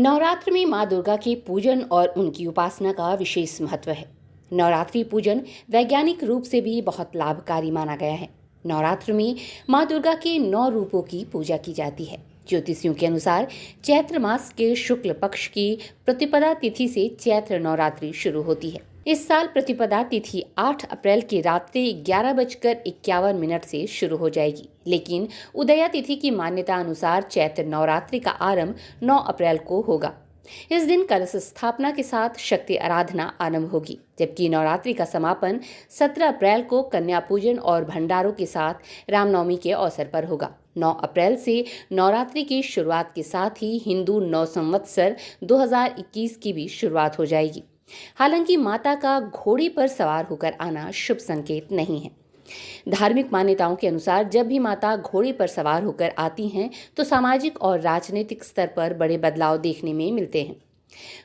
नवरात्र में माँ दुर्गा के पूजन और उनकी उपासना का विशेष महत्व है। नवरात्रि पूजन वैज्ञानिक रूप से भी बहुत लाभकारी माना गया है। नवरात्र में माँ दुर्गा के 9 रूपों की पूजा की जाती है। ज्योतिषियों के अनुसार चैत्र मास के शुक्ल पक्ष की प्रतिपदा तिथि से चैत्र नवरात्रि शुरू होती है। इस साल प्रतिपदा तिथि 8 अप्रैल की रात्रि 11:51 से शुरू हो जाएगी, लेकिन उदया तिथि की मान्यता अनुसार चैत्र नवरात्रि का आरंभ 9 अप्रैल को होगा। इस दिन कलश स्थापना के साथ शक्ति आराधना आरंभ होगी, जबकि नवरात्रि का समापन 17 अप्रैल को कन्या पूजन और भंडारों के साथ रामनवमी के अवसर पर होगा। 9 अप्रैल से नवरात्रि की शुरुआत के साथ ही हिंदू नव संवत्सर 2021 की भी शुरुआत हो जाएगी। हालांकि माता का घोड़े पर सवार होकर आना शुभ संकेत नहीं है। धार्मिक मान्यताओं के अनुसार जब भी माता घोड़े पर सवार होकर आती हैं तो सामाजिक और राजनीतिक स्तर पर बड़े बदलाव देखने में मिलते हैं।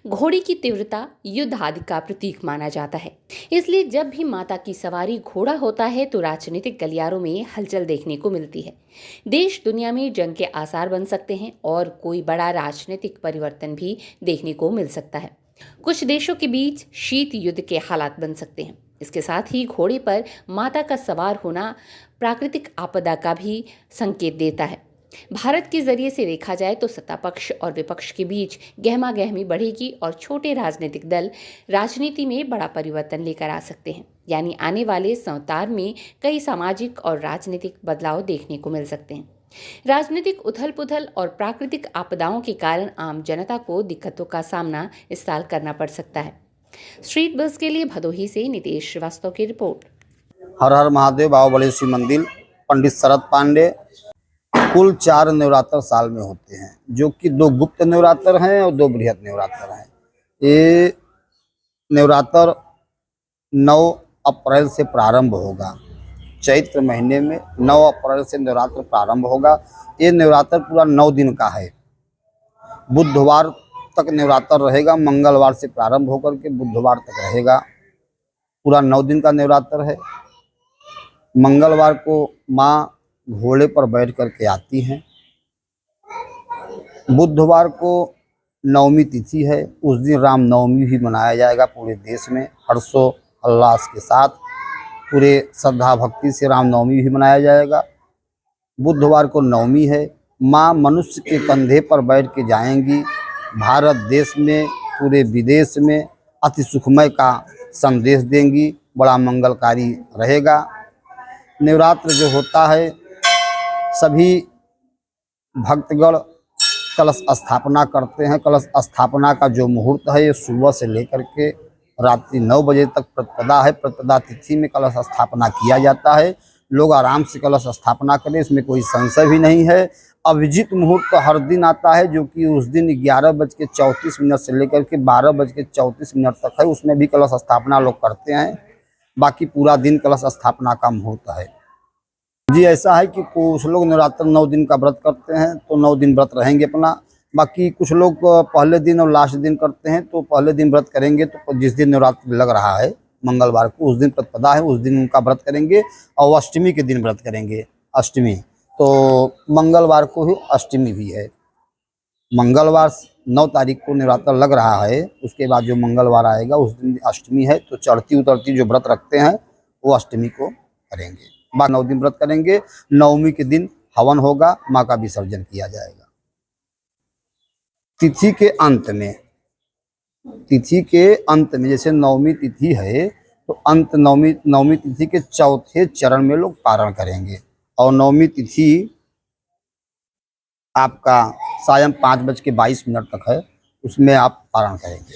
घोड़े की तीव्रता युद्ध आदि का प्रतीक माना जाता है, इसलिए जब भी माता की सवारी घोड़ा होता है तो राजनीतिक गलियारों में हलचल देखने को मिलती है। देश दुनिया में जंग के आसार बन सकते हैं और कोई बड़ा राजनीतिक परिवर्तन भी देखने को मिल सकता है। कुछ देशों के बीच शीत युद्ध के हालात बन सकते हैं। इसके साथ ही घोड़े पर माता का सवार होना प्राकृतिक आपदा का भी संकेत देता है। भारत के जरिए से देखा जाए तो सत्ता पक्ष और विपक्ष के बीच गहमागहमी बढ़ेगी और छोटे राजनीतिक दल राजनीति में बड़ा परिवर्तन लेकर आ सकते हैं। यानी आने वाले संवतार में कई सामाजिक और राजनीतिक बदलाव देखने को मिल सकते हैं। राजनीतिक उथल पुथल और प्राकृतिक आपदाओं के कारण आम जनता को दिक्कतों का सामना इस साल करना पड़ सकता है। स्ट्रीट बस के लिए भदोही से नितेश श्रीवास्तव की रिपोर्ट। हर हर महादेव बाहुबली शिव मंदिर पंडित शरद पांडे। कुल 4 नवरात्र साल में होते हैं, जो कि 2 गुप्त नवरात्र हैं और 2 बृहद नवरात्र हैं। ये नवरात्र 9 अप्रैल से प्रारंभ होगा। चैत्र महीने में 9 अप्रैल से नवरात्र प्रारंभ होगा। ये नवरात्र पूरा 9 दिन का है। बुधवार तक नवरात्र रहेगा, मंगलवार से प्रारंभ होकर के बुधवार तक रहेगा। पूरा 9 दिन का नवरात्र है। मंगलवार को माँ घोड़े पर बैठ करके आती हैं। बुधवार को नवमी तिथि है, उस दिन रामनवमी भी मनाया जाएगा पूरे देश में हर्षोल्लास के साथ। पूरे श्रद्धा भक्ति से रामनवमी भी मनाया जाएगा। बुधवार को नवमी है। माँ मनुष्य के कंधे पर बैठ के जाएंगी। भारत देश में पूरे विदेश में अति सुखमय का संदेश देंगी। बड़ा मंगलकारी रहेगा। नवरात्र जो होता है, सभी भक्तगण कलश स्थापना करते हैं। कलश स्थापना का जो मुहूर्त है ये सुबह से लेकर के रात्रि 9 बजे तक प्रतिपदा है। प्रतिपदा तिथि में कलश स्थापना किया जाता है। लोग आराम से कलश स्थापना करें, इसमें कोई संशय भी नहीं है। अभिजीत मुहूर्त तो हर दिन आता है, जो कि उस दिन 11:34 से लेकर के 12:34 तक है। उसमें भी कलश स्थापना लोग करते हैं। बाकी पूरा दिन कलश स्थापना का मुहूर्त है। जी, ऐसा है कि कुछ लोग नवरात्र 9 दिन का व्रत करते हैं तो 9 दिन व्रत रहेंगे अपना। बाकी कुछ लोग पहले दिन और लास्ट दिन करते हैं, तो पहले दिन व्रत करेंगे तो जिस दिन नवरात्र लग रहा है मंगलवार को, उस दिन प्रतिपदा है, उस दिन उनका व्रत करेंगे। और अष्टमी के दिन व्रत करेंगे। अष्टमी तो मंगलवार को ही अष्टमी भी है। मंगलवार 9 तारीख को नवरात्र लग रहा है, उसके बाद जो मंगलवार आएगा उस दिन अष्टमी है। तो चढ़ती उतरती जो व्रत रखते हैं वो अष्टमी को करेंगे। बाद 9 दिन व्रत करेंगे। नवमी के दिन हवन होगा, माँ का विसर्जन किया जाएगा। तिथि के अंत में जैसे नवमी तिथि है तो अंत नवमी तिथि के चौथे चरण में लोग पारण करेंगे। और नवमी तिथि आपका सायं 5:22 तक है, उसमें आप पारण करेंगे।